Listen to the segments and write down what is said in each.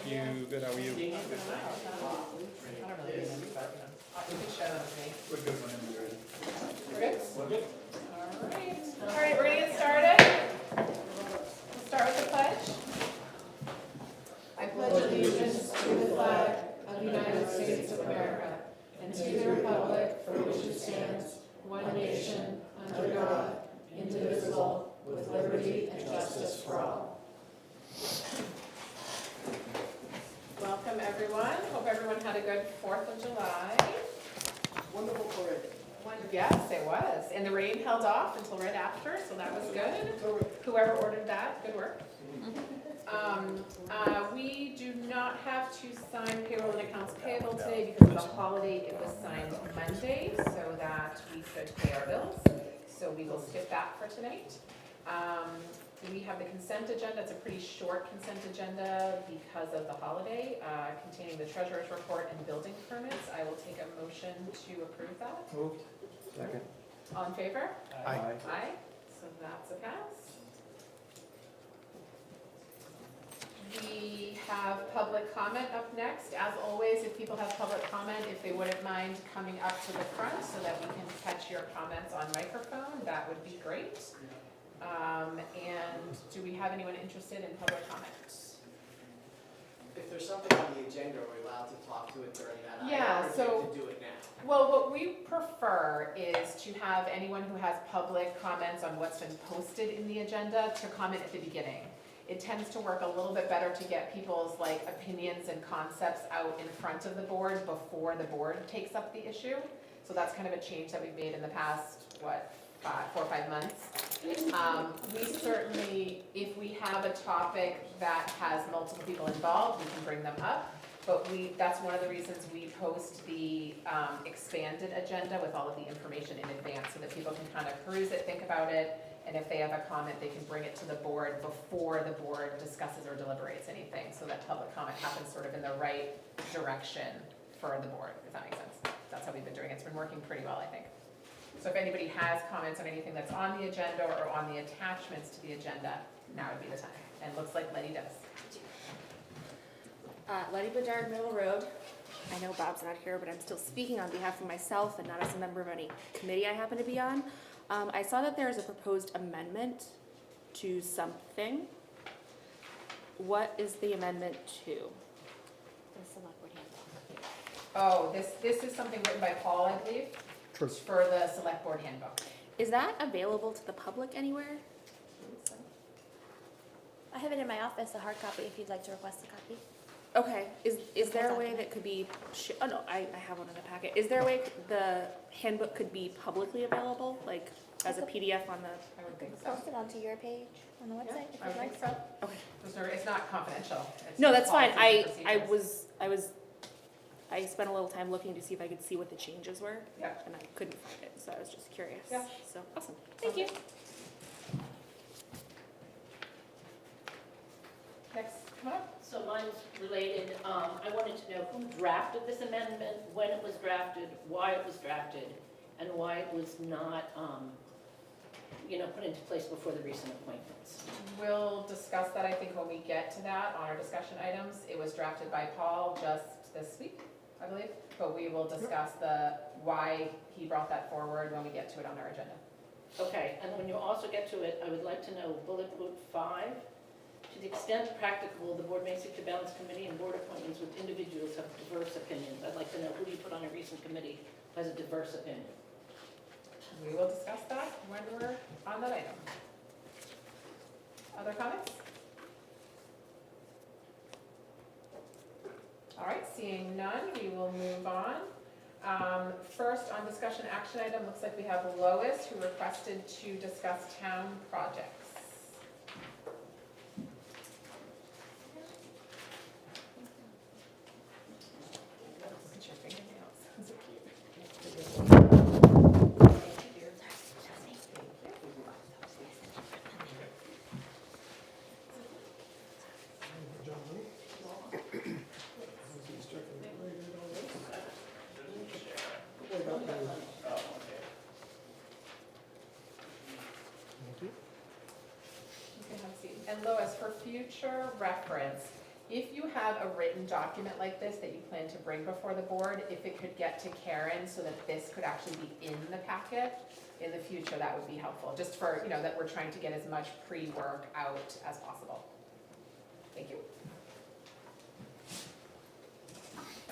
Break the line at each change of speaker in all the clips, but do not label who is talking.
Thank you. Good. How are you?
I don't really remember, but you can show them to me.
We're good whenever you're ready.
We're good?
We're good.
All right, we're gonna get started. We'll start with the pledge. I pledge allegiance to the flag of the United States of America and to the republic for which it stands, one nation, under God, indivisible, with liberty and justice for all. Welcome, everyone. Hope everyone had a good 4th of July.
Wonderful parade.
Yes, it was. And the rain held off until right after, so that was good. Whoever ordered that, good work. We do not have to sign payroll and accounts payable today because of the holiday. It was signed Monday so that we could pay our bills. So we will skip that for tonight. We have the consent agenda. It's a pretty short consent agenda because of the holiday, containing the treasurer's report and building permits. I will take a motion to approve that.
Moved. Second.
All in favor?
Aye.
Aye. So that's a pass. We have public comment up next. As always, if people have public comment, if they wouldn't mind coming up to the front so that we can catch your comments on microphone, that would be great. And do we have anyone interested in public comment?
If there's something on the agenda, are we allowed to talk to it during that?
Yeah,
I
so-
to do it now.
Well, what we prefer is to have anyone who has public comments on what's been posted in the agenda to comment at the beginning. It tends to work a little bit better to get people's opinions and concepts out in front of the board before the board takes up the issue. So that's kind of a change that we've made in the past, 4 or 5 months. We certainly, if we have a topic that has multiple people involved, we can bring them up. But that's one of the reasons we post the expanded agenda with all of the information in advance so that people can kind of peruse it, think about it, and if they have a comment, they can bring it to the board before the board discusses or deliberates anything, so that public comment happens sort of in the right direction for the board, if that makes sense. That's how we've been doing it. It's been working pretty well, I think. So if anybody has comments on anything that's on the agenda or on the attachments to the agenda, now would be the time. And it looks like Letty does.
Letty Bedard, Middle Road. I know Bob's not here, but I'm still speaking on behalf of myself and not as a member of any committee I happen to be on. I saw that there is a proposed amendment to something. What is the amendment to?
The Selectboard handbook.
Oh, this is something written by Paul, I believe, for the Selectboard handbook.
Is that available to the public anywhere?
I have it in my office, a hard copy, if you'd like to request a copy.
Okay, is there a way that could be, oh no, I have one in the packet. Is there a way the handbook could be publicly available, like as a PDF on the?
I would think so.
Post it onto your page on the website, if
I would
you'd
think
like.
so.
Okay.
It's not confidential. It's
No,
just
that's fine.
policies and procedures.
I spent a little time looking to see if I could see what the changes were.
Yeah.
And I couldn't find it, so I was just curious.
Yeah.
So, awesome. Thank you.
Next, come on.
So mine's related, I wanted to know who drafted this amendment, when it was drafted, why it was drafted, and why it was not, put into place before the recent appointments.
We'll discuss that, I think, when we get to that on our discussion items. It was drafted by Paul just this week, I believe, but we will discuss why he brought that forward when we get to it on our agenda.
Okay, and when you also get to it, I would like to know bullet point 5. To the extent practicable, the board may seek to balance committee and board appointments with individuals who have diverse opinions. I'd like to know who do you put on a recent committee who has a diverse opinion?
We will discuss that when we're on that item. Other comments? All right, seeing none, we will move on. First, on discussion action item, looks like we have Lois, who requested to discuss town projects. Look at your fingernails. So cute. And Lois, for future reference, If you have a written document like this that you plan to bring before the board, if it could get to Karen so that this could actually be in the packet in the future, that would be helpful, just for, you know, that we're trying to get as much pre-work out as possible. Thank you.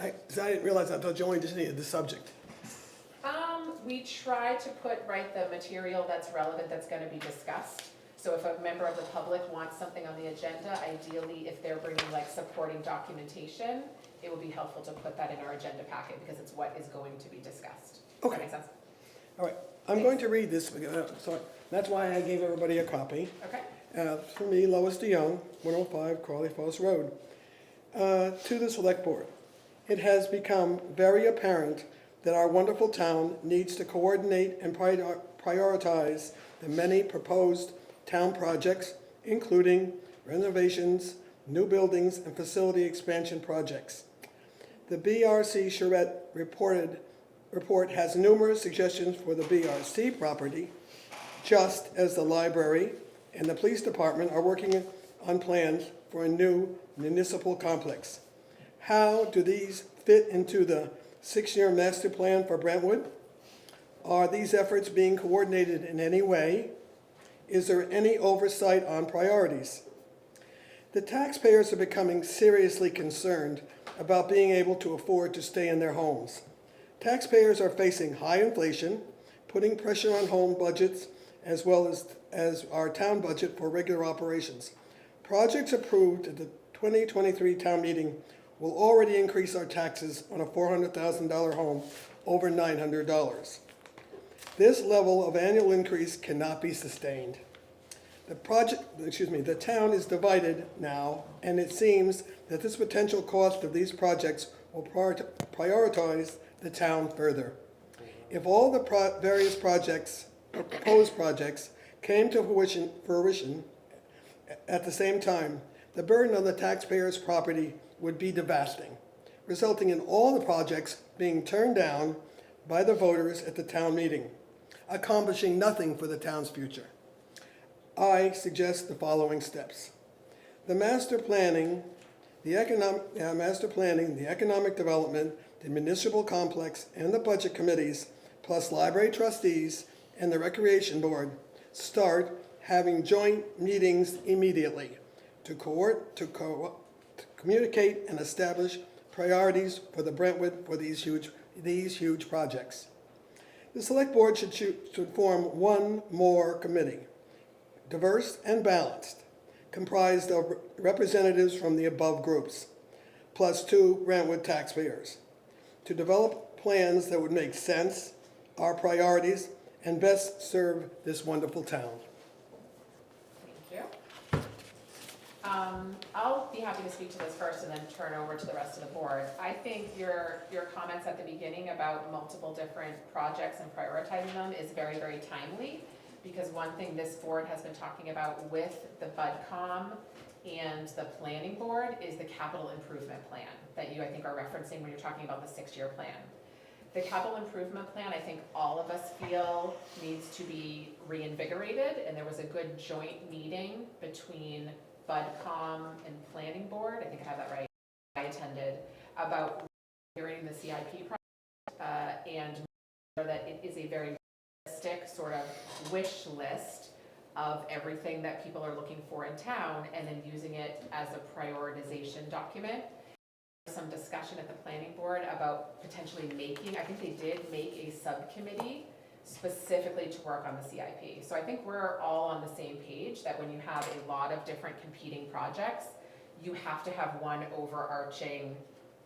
I didn't realize, I thought you only just needed the subject.
We try to put, right, the material that's relevant that's gonna be discussed. So if a member of the public wants something on the agenda, ideally, if they're bringing like supporting documentation, it would be helpful to put that in our agenda packet because it's what is going to be discussed. Does that make sense?
All right, I'm going to read this, so that's why I gave everybody a copy.
Okay.
For me, Lois DeYoung, 105 Crawley Falls Road. To the Select Board. It has become very apparent that our wonderful town needs to coordinate and prioritize the many proposed town projects, including renovations, new buildings, and facility expansion projects. The BRC Charette report has numerous suggestions for the BRC property, just as the library and the police department are working on plans for a new municipal complex. How do these fit into the 6-year master plan for Brentwood? Are these efforts being coordinated in any way? Is there any oversight on priorities? The taxpayers are becoming seriously concerned about being able to afford to stay in their homes. Taxpayers are facing high inflation, putting pressure on home budgets as well as our town budget for regular operations. Projects approved at the 2023 town meeting will already increase our taxes on a $400,000 home over $900. This level of annual increase cannot be sustained. The town is divided now, and it seems that this potential cost of these projects will prioritize the town further. If all the various proposed projects came to fruition at the same time, the burden on the taxpayers' property would be devastating, resulting in all the projects being turned down by the voters at the town meeting, accomplishing nothing for the town's future. I suggest the following steps. The master planning, the economic development, the municipal complex, and the budget committees, plus library trustees and the recreation board, start having joint meetings immediately to communicate and establish priorities for the Brentwood for these huge projects. The Select Board should form one more committee, diverse and balanced, comprised of representatives from the above groups, plus 2 Brentwood taxpayers, to develop plans that would make sense, our priorities, and best serve this wonderful town.
Thank you. I'll be happy to speak to this first and then turn over to the rest of the board. I think your comments at the beginning about multiple different projects and prioritizing them is very, very timely, because one thing this board has been talking about with the BudCom and the planning board is the capital improvement plan that you, I think, are referencing when you're talking about the 6-year plan. The capital improvement plan, I think all of us feel needs to be reinvigorated, and there was a good joint meeting between BudCom and planning board, I think I have that right, I attended, about reinvigorating the CIP project and that it is a very realistic sort of wish list of everything that people are looking for in town, and then using it as a prioritization document. Some discussion at the planning board about potentially making, I think they did make a subcommittee specifically to work on the CIP. So I think we're all on the same page that when you have a lot of different competing projects, you have to have one overarching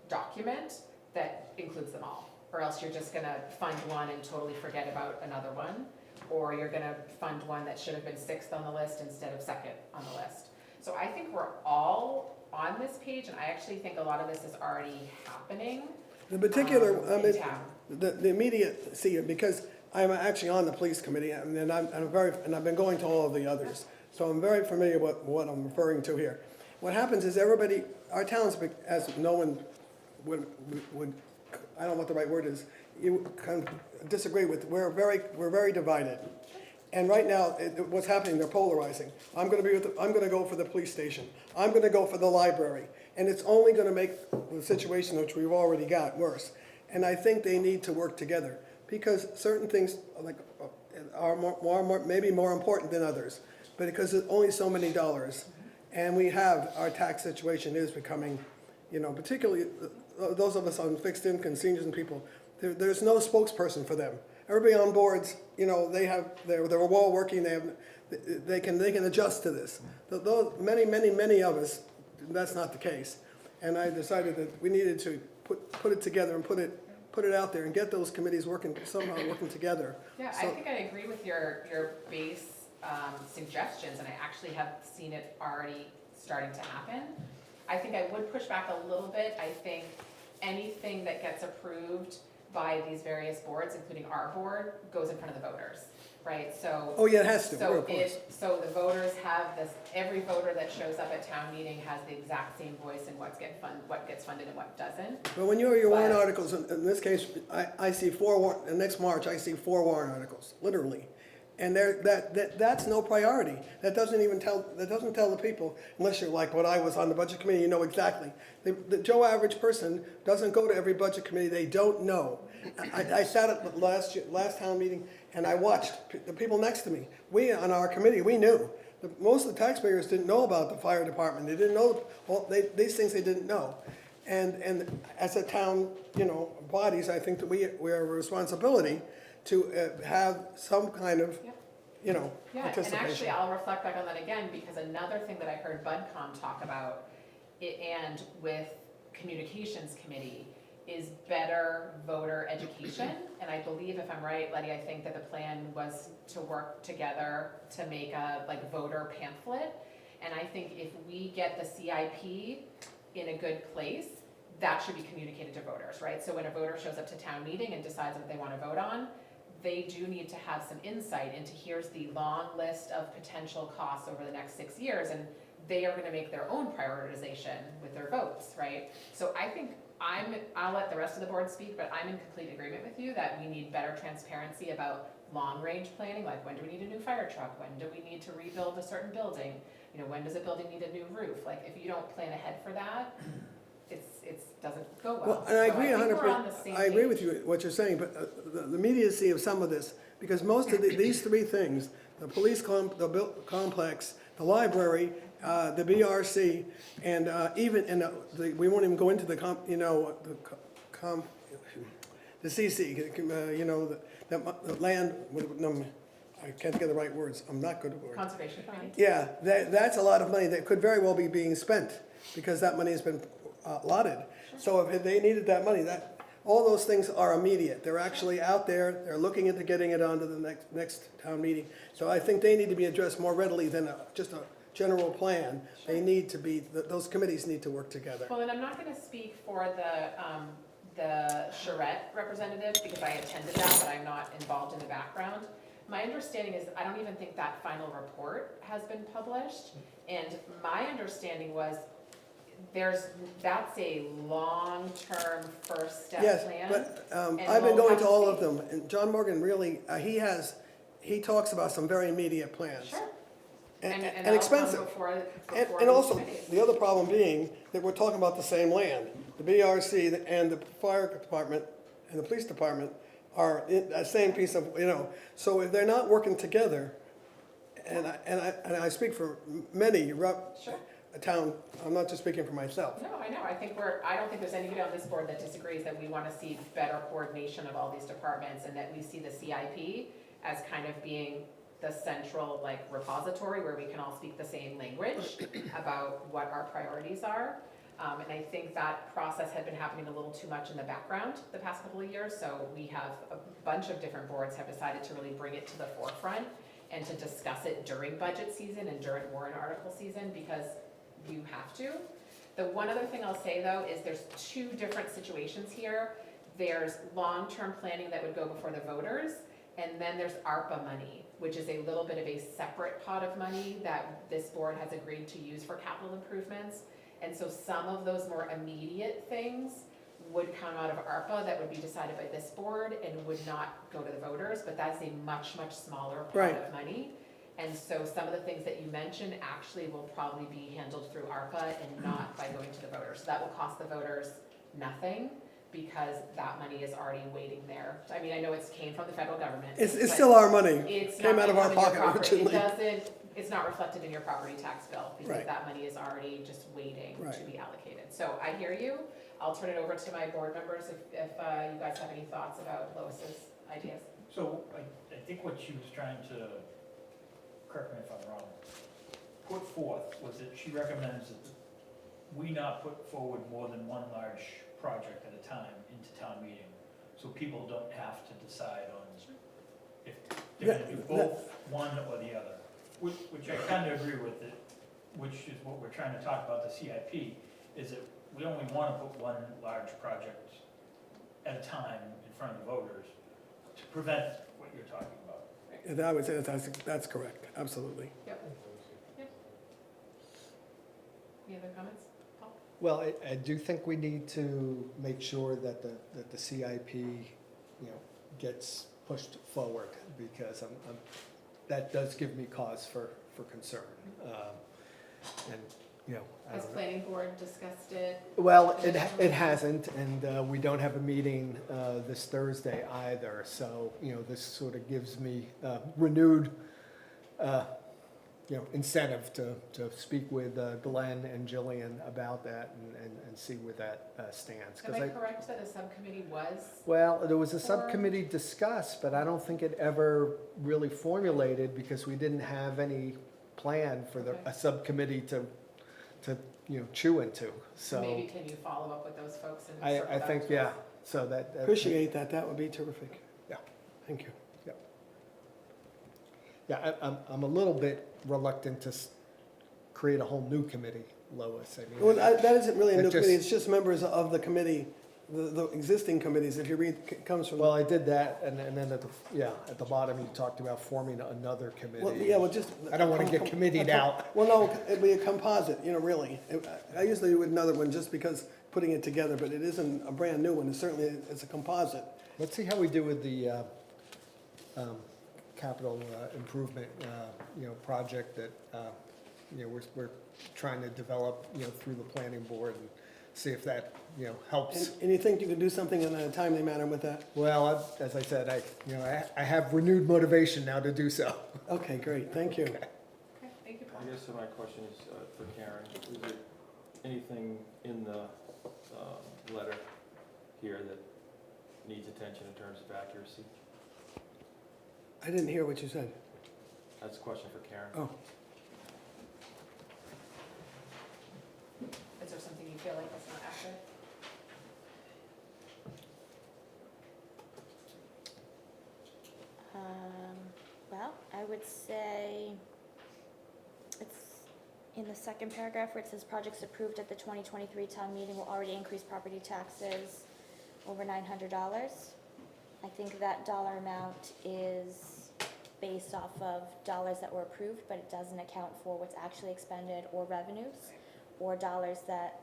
document that includes them all, or else you're just gonna fund one and totally forget about another one, or you're gonna fund one that should have been 6th on the list instead of 2nd on the list. So I think we're all on this page, and I actually think a lot of this is already happening.
The particular,
in town.
the immediate, because I'm actually on the police committee, and I've been going to all of the others, so I'm very familiar with what I'm referring to here. What happens is everybody, our towns, as no one would, I don't know what the right word is, you kind of disagree with, we're very divided. And right now, what's happening, they're polarizing. I'm gonna go for the police station. I'm gonna go for the library. And it's only gonna make the situation, which we've already got, worse. And I think they need to work together, because certain things like are maybe more important than others, but because there's only so many dollars. And we have, our tax situation is becoming, particularly those of us on fixed income, seniors and people, there's no spokesperson for them. Everybody on boards, they're all working, they can adjust to this. Though many of us, that's not the case. And I decided that we needed to put it together and put it out there and get those committees somehow working together.
Yeah, I think I agree with your base suggestions, and I actually have seen it already starting to happen. I think I would push back a little bit. I think anything that gets approved by these various boards, including our board, goes in front of the voters, right? So.
Oh, yeah, it has to,
So
of course.
so the voters have this, every voter that shows up at town meeting has the exact same voice in what gets funded and what doesn't.
But when your warrant
But-
articles, in this case, I see next March, I see 4 warrant articles, literally. And that's no priority. That doesn't tell the people, unless you're like what I was on the budget committee, you know exactly. The Joe average person doesn't go to every budget committee, they don't know. I sat at the last town meeting and I watched the people next to me. We, on our committee, we knew. Most of the taxpayers didn't know about the fire department. They didn't know, these things they didn't know. And as a town, bodies, I think that we have a responsibility to have some kind of,
Yeah, and
participation.
actually, I'll reflect back on that again, because another thing that I heard BudCom talk about, and with communications committee, is better voter education. And I believe, if I'm right, Letty, I think that the plan was to work together to make a voter pamphlet. And I think if we get the CIP in a good place, that should be communicated to voters, right? So when a voter shows up to town meeting and decides what they want to vote on, they do need to have some insight into, here's the long list of potential costs over the next 6 years, and they are gonna make their own prioritization with their votes, right? So I think I'll let the rest of the board speak, but I'm in complete agreement with you that we need better transparency about long-range planning, like when do we need a new fire truck? When do we need to rebuild a certain building? When does a building need a new roof? Like, if you don't plan ahead for that, it doesn't go well.
Well, and I
So
agree
think
100%.
we're on the same
I agree
page.
with you, what you're saying, but the immediacy of some of this, because most of these 3 things, the police complex, the library, the BRC, and we won't even go into the CC, the land, I can't get the right words, I'm not good at words.
Conservation Committee?
Yeah, that's a lot of money that could very well be being spent, because that money has been allotted. So if they needed that money, all those things are immediate. They're actually out there, they're looking into getting it onto the next town meeting. So I think they need to be addressed more readily than just a general plan. They need to be, those committees need to work together.
Well, and I'm not gonna speak for the charrette representative, because I attended that, but I'm not involved in the background. My understanding is, I don't even think that final report has been published, and my understanding was, that's a long-term first step
Yes,
plan.
but
and
I've been
we'll
going
have
to all
see.
of them, and John Morgan really, he talks about some very immediate plans.
Sure.
And
that'll come
expensive.
before
And
these
also,
committees.
the other problem being that we're talking about the same land. The BRC and the fire department and the police department are in that same piece of, so if they're not working together, and I speak for many,
Sure.
a town, I'm not just speaking for myself.
No, I know, I don't think there's anybody on this board that disagrees that we wanna see better coordination of all these departments, and that we see the CIP as kind of being the central repository where we can all speak the same language about what our priorities are. And I think that process had been happening a little too much in the background the past couple of years, so we have a bunch of different boards have decided to really bring it to the forefront and to discuss it during budget season and during warrant article season, because you have to. The one other thing I'll say though is there's 2 different situations here. There's long-term planning that would go before the voters, and then there's ARPA money, which is a little bit of a separate pot of money that this board has agreed to use for capital improvements. And so some of those more immediate things would come out of ARPA that would be decided by this board and would not go to the voters, but that's a much, much smaller pot
Right.
of money. And so some of the things that you mentioned actually will probably be handled through ARPA and not by going to the voters. So that will cost the voters nothing, because that money is already waiting there. I mean, I know it's came from the federal government.
It's
but
still our money.
it's
Came
not
out of our
coming your
pocket
property.
originally.
It doesn't, it's not reflected in your property tax bill, because
Right.
that money is already just waiting to
Right.
be allocated. So I hear you. I'll turn it over to my board members if you guys have any thoughts about Lois's ideas.
So I think what she was trying to, correct me if I'm wrong, put forth was that she recommends that we not put forward more than one large project at a time into town meeting, so people don't have to decide on if they're gonna do both one or the other. Which I kind of agree with it, which is what we're trying to talk about, the CIP, is that we only want to put one large project at a time in front of the voters to prevent what you're talking about.
And I would say that's correct, absolutely.
Any other comments? Paul?
Well, I do think we need to make sure that the CIP, gets pushed forward, because that does give me cause for concern. And, I
Has
don't know.
planning board discussed it?
Well, it hasn't, and we don't have a meeting this Thursday either, so, this sort of gives me renewed, incentive to speak with Glenn and Jillian about that and see where that stands. 'Cause
Am I correct that a subcommittee was?
Well, there was a subcommittee discussed, but I don't think it ever really formulated, because we didn't have any plan for
Okay.
a subcommittee to chew into, so.
Maybe can you follow up with those folks and
I
circle back
think,
to
yeah,
us?
so that.
Appreciate that, that would be terrific.
Yeah.
Thank you.
Yeah, I'm a little bit reluctant to create a whole new committee, Lois, I mean.
Well, that isn't really a
It
new
just-
committee, it's just members of the committee, the existing committees, if you read, comes from.
Well, I did that, and then at the bottom, you talked about forming another
Well,
committee.
yeah, well, just.
I don't wanna get committed out.
Well, no, it'd be a composite, really. I usually do another one just because putting it together, but it isn't a brand new one, it's a composite.
Let's see how we do with the capital improvement, project that, we're trying to develop, through the planning board, and see if that, helps.
And you think you can do something in a timely manner with that?
Well, as I said, I have renewed motivation now to do so.
Okay, great, thank you.
Okay, thank you, Paul.
I guess my question is for Karen. Is there anything in the letter here that needs attention in terms of accuracy?
I didn't hear what you said.
That's a question for Karen.
Oh,
Is there something you feel like that's not accurate?
Well, I would say it's in the second paragraph where it says projects approved at the 2023 town meeting will already increase property taxes over $900. I think that dollar amount is based off of dollars that were approved, but it doesn't account for what's actually expended or revenues, or dollars that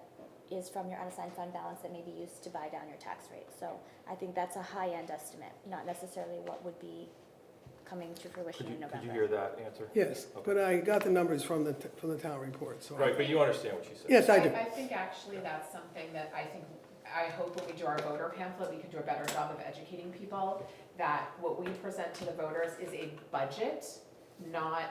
is from your unassigned fund balance that may be used to buy down your tax rate. So I think that's a high-end estimate, not necessarily what would be coming to fruition in November.
Could you hear that answer?
yes, but I got the numbers from the town report, so.
Right, but you understand what she said?
Yes, I do.
I think actually that's something that I hope when we do our voter pamphlet, we can do a better job of educating people, that what we present to the voters is a budget, not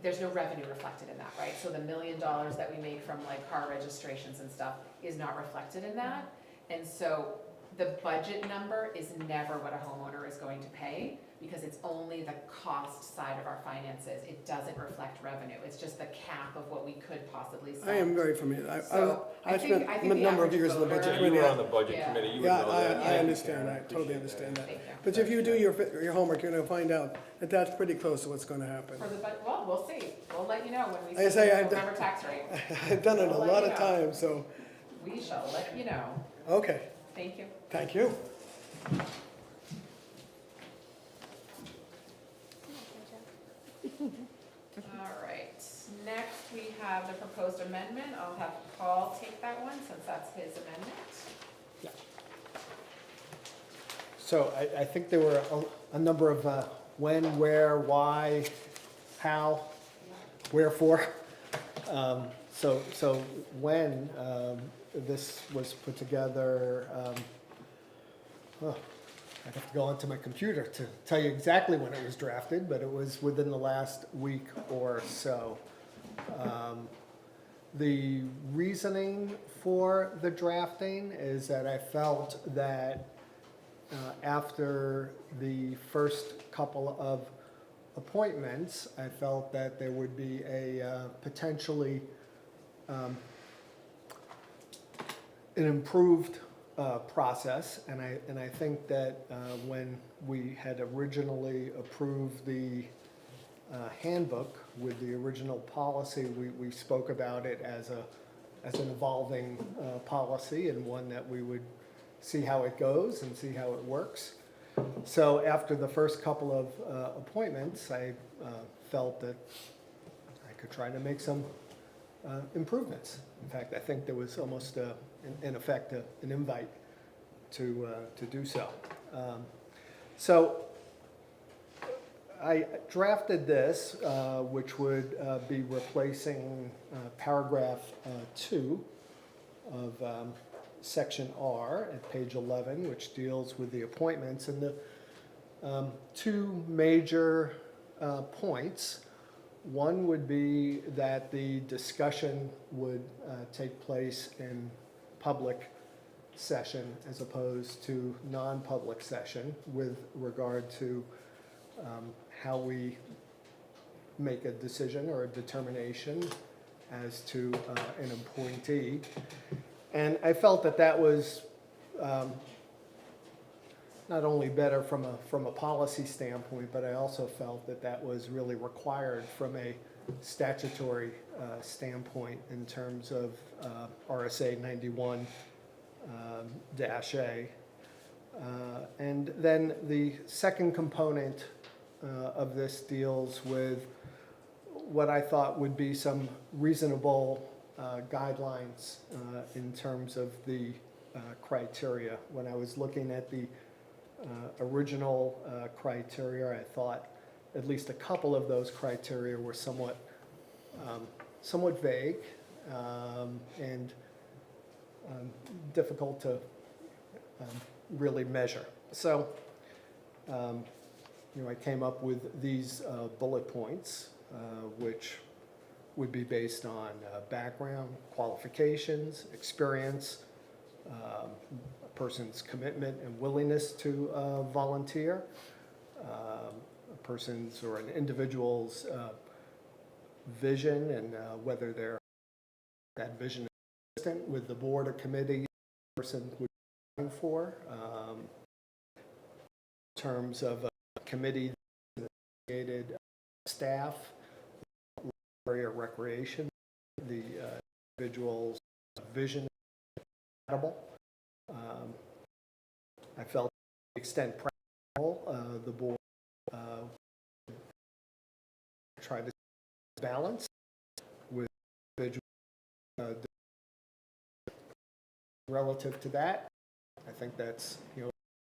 there's no revenue reflected in that, right? So the $1 million that we make from like car registrations and stuff is not reflected in that. And so the budget number is never what a homeowner is going to pay, because it's only the cost side of our finances. It doesn't reflect revenue. It's just the cap of what we could possibly spend.
I am very familiar.
So, I
I
think-
spent
I think
a
the
number of
average
years in the
voter-
budget
You were
committee.
on the budget
Yeah.
committee, you would
Yeah,
know that.
I
Thank you,
understand,
Karen.
I totally
appreciate
understand that.
Thank you.
But if you do your homework, you're gonna find out that that's pretty close to what's gonna happen.
For the, well, we'll see. We'll let you know when we
Like I
see
say,
the
I've done-
November tax rate.
I've done it a
We'll let
lot
you
of
know.
times, so,
We shall let you know.
okay,
Thank you.
thank you.
All right, next we have the proposed amendment. I'll have Paul take that one since that's his amendment.
So I think there were a number of when, where, why, how, wherefore. So when this was put together, I'd have to go onto my computer to tell you exactly when it was drafted, but it was within the last week or so. The reasoning for the drafting is that I felt that after the first couple of appointments, I felt that there would be a potentially an improved process, and I think that when we had originally approved the handbook with the original policy, we spoke about it as an evolving policy and one that we would see how it goes and see how it works. So after the first couple of appointments, I felt that I could try to make some improvements. In fact, I think there was almost, in effect, an invite to do so. So I drafted this, which would be replacing paragraph 2 of section R at page 11, which deals with the appointments. And the two major points. One would be that the discussion would take place in public session as opposed to non-public session with regard to how we make a decision or a determination as to an appointee. And I felt that that was not only better from a policy standpoint, but I also felt that that was really required from a statutory standpoint in terms of RSA 91 -A. And then the second component of this deals with what I thought would be some reasonable guidelines in terms of the criteria. When I was looking at the original criteria, I thought at least a couple of those criteria were somewhat vague and difficult to really measure. So, I came up with these bullet points, which would be based on background, qualifications, experience, a person's commitment and willingness to volunteer, a person's or an individual's vision and whether that vision is consistent with the board or committee the person would be running for, in terms of committee affiliated staff, area recreation, the individual's vision is compatible. I felt to the extent practical, the board tried to balance with individual relative to that. I think that's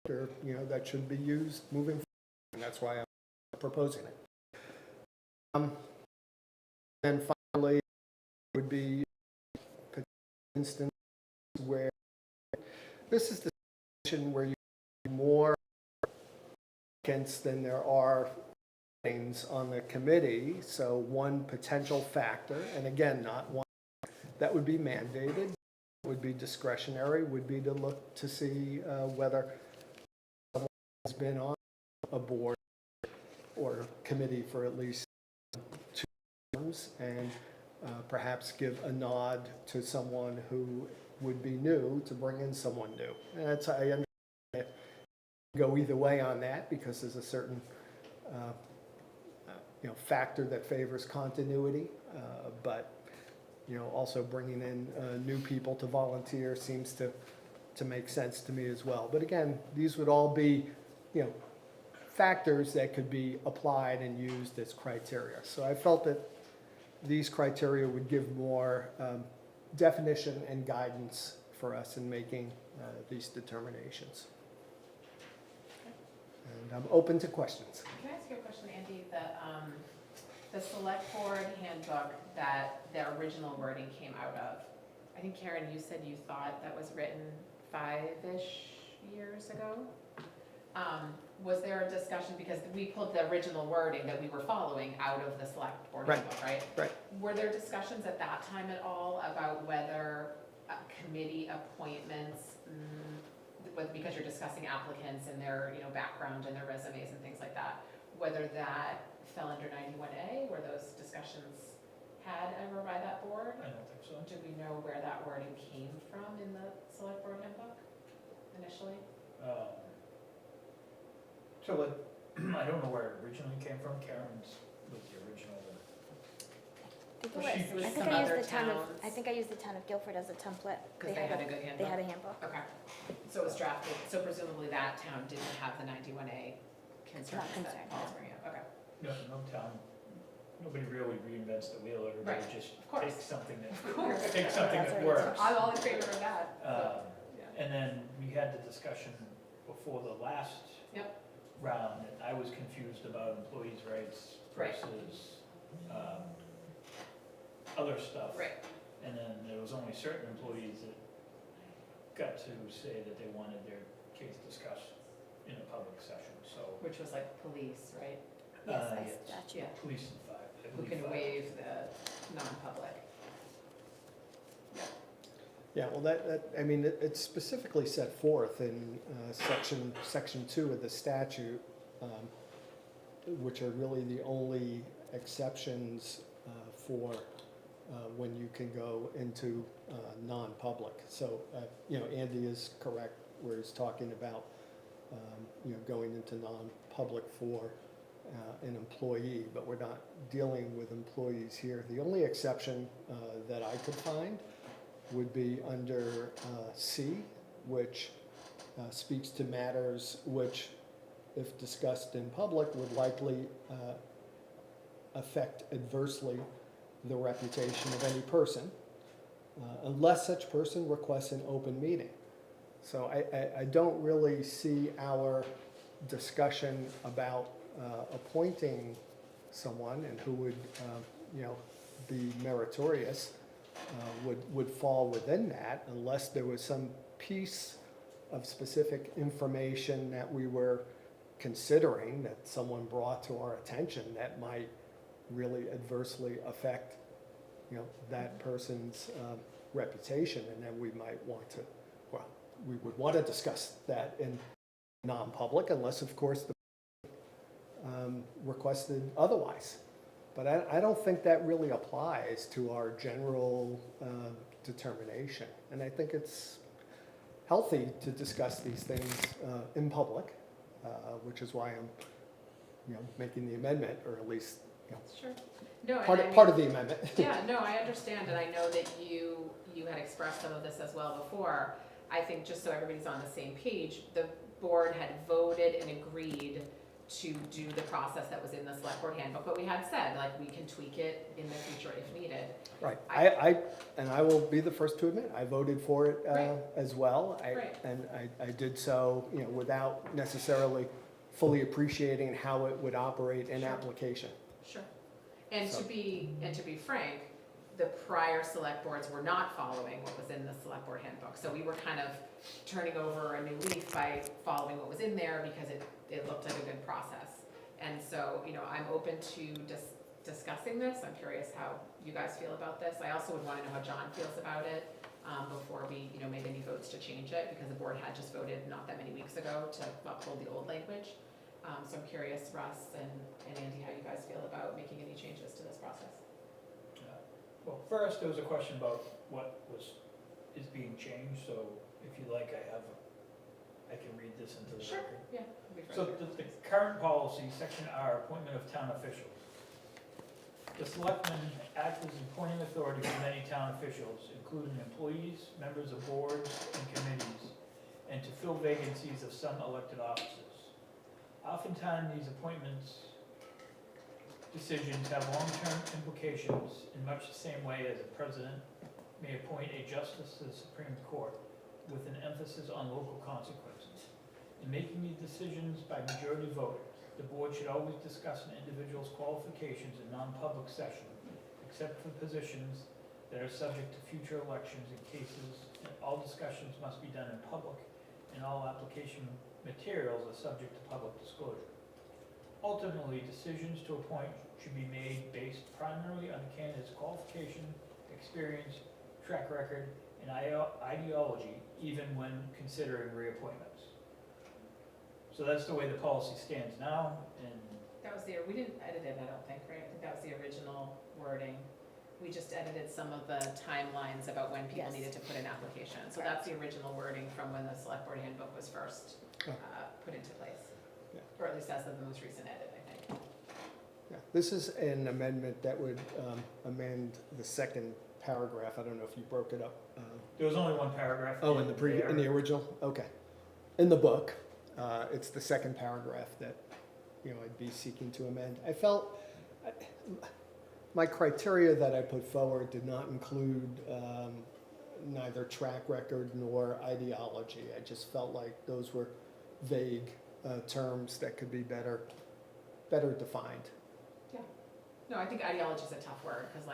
that should be used moving forward, and that's why I'm proposing it. And finally, would be instances where this is the situation where you have more applicants than there are things on the committee. So one potential factor, and again, not one that would be mandated, would be discretionary, would be to look to see whether someone has been on a board or committee for at least 2 terms, and perhaps give a nod to someone who would be new to bring in someone new. And that's, I understand it go either way on that because there's a certain factor that favors continuity, but also bringing in new people to volunteer seems to make sense to me as well. But again, these would all be factors that could be applied and used as criteria. So I felt that these criteria would give more definition and guidance for us in making these determinations. And I'm open to questions.
Can I ask you a question, Andy? The select board handbook that the original wording came out of, I think Karen, you said you thought that was written 5-ish years ago? Was there a discussion, because we pulled the original wording that we were following out of the select board
Right.
handbook, right?
Right.
Were there discussions at that time at all about whether committee appointments, because you're discussing applicants and their, background and their resumes and things like that, whether that fell under 91A? Were those discussions had ever by that board?
I don't think so.
Do we know where that wording came from in the select board handbook initially?
So I don't know where it originally came from. Karen's was the original.
Well,
I
it was
think
some
I used
other
the town of,
towns.
I think I used the town of Guilford as a template.
Because they had a good
They had
handbook?
a handbook.
Okay, so it was drafted, so presumably that town didn't have the 91A concerns
Not
that
concerned,
Paul's
no.
bringing up, okay.
No town, nobody really reinvents the wheel. Everybody
Right,
just
of course.
takes something that,
Of course.
takes something
That's
that
what
works.
it
I'm all in favor of that, so, yeah.
And then we had the discussion before the last
Yep.
round, and I was confused about employees' rights
Right.
versus other stuff.
Right,
And then there was only certain employees that got to say that they wanted their case discussed in a public session, so.
which was like police, right?
Yes,
Uh,
by
yes.
statute.
Yeah,
Police and fire, I
who
believe
can
fire.
waive the non-public.
Yeah, well, I mean, it's specifically set forth in section 2 of the statute, which are really the only exceptions for when you can go into non-public. So, Andy is correct where he's talking about, going into non-public for an employee, but we're not dealing with employees here. The only exception that I could find would be under C, which speaks to matters which, if discussed in public, would likely affect adversely the reputation of any person, unless such person requests an open meeting. So I don't really see our discussion about appointing someone and who would, be meritorious would fall within that unless there was some piece of specific information that we were considering that someone brought to our attention that might really adversely affect, that person's reputation, and then we might want to, we would want to discuss that in non-public unless, of course, the requested otherwise. But I don't think that really applies to our general determination. And I think it's healthy to discuss these things in public, which is why I'm, making the amendment, or at least,
Sure. No,
part
and I
of
mean-
the amendment.
Yeah, no, I understand, and I know that you had expressed some of this as well before. I think just so everybody's on the same page, the board had voted and agreed to do the process that was in the select board handbook, but we had said, like, we can tweak it in the future if needed.
Right. I will be the first to admit, I voted for it
Right.
as well.
Right.
And I did so, without necessarily fully appreciating how it would operate in
Sure.
application.
Sure. And
So-
to be frank, the prior select boards were not following what was in the select board handbook. So we were kind of turning over a new leaf by following what was in there because it looked like a good process. And so, I'm open to discussing this. I'm curious how you guys feel about this. I also would want to know how John feels about it before we, made any votes to change it, because the board had just voted not that many weeks ago to uphold the old language. So I'm curious, Russ and Andy, how you guys feel about making any changes to this process.
Well, first, there was a question about what is being changed, so if you like, I can read this into the
Sure.
record.
Yeah. it'll be
So
fine.
the current policy, section R, appointment of town officials. The selectmen act as appointing authority for many town officials, including employees, members of boards and committees, and to fill vacancies of some elected offices. oftentimes these appointments, decisions have long-term implications in much the same way as a president may appoint a justice to the Supreme Court with an emphasis on local consequences. In making these decisions by majority vote, the board should always discuss an individual's qualifications in non-public session, except for positions that are subject to future elections and cases, and all discussions must be done in public, and all application materials are subject to public disclosure. Ultimately, decisions to appoint should be made based primarily on the candidate's qualification, experience, track record, and ideology, even when considering reappointments. So that's the way the policy stands now, and
That was we didn't edit it, I don't think, right? I think that was the original wording. We just edited some of the timelines about when people
Yes.
needed to put in applications. So that's the original wording from when the select board handbook was first
Oh.
put into place.
Yeah.
Or at least as of the most recent edit, I think.
Yeah, this is an amendment that would amend the second paragraph. I don't know if you broke it up.
there was only one paragraph.
Oh, in the original? Okay. In the book, it's the second paragraph that, I'd be seeking to amend. I felt, my criteria that I put forward did not include neither track record nor ideology. I just felt like those were vague terms that could be better defined.
No, I think ideology is a tough word, because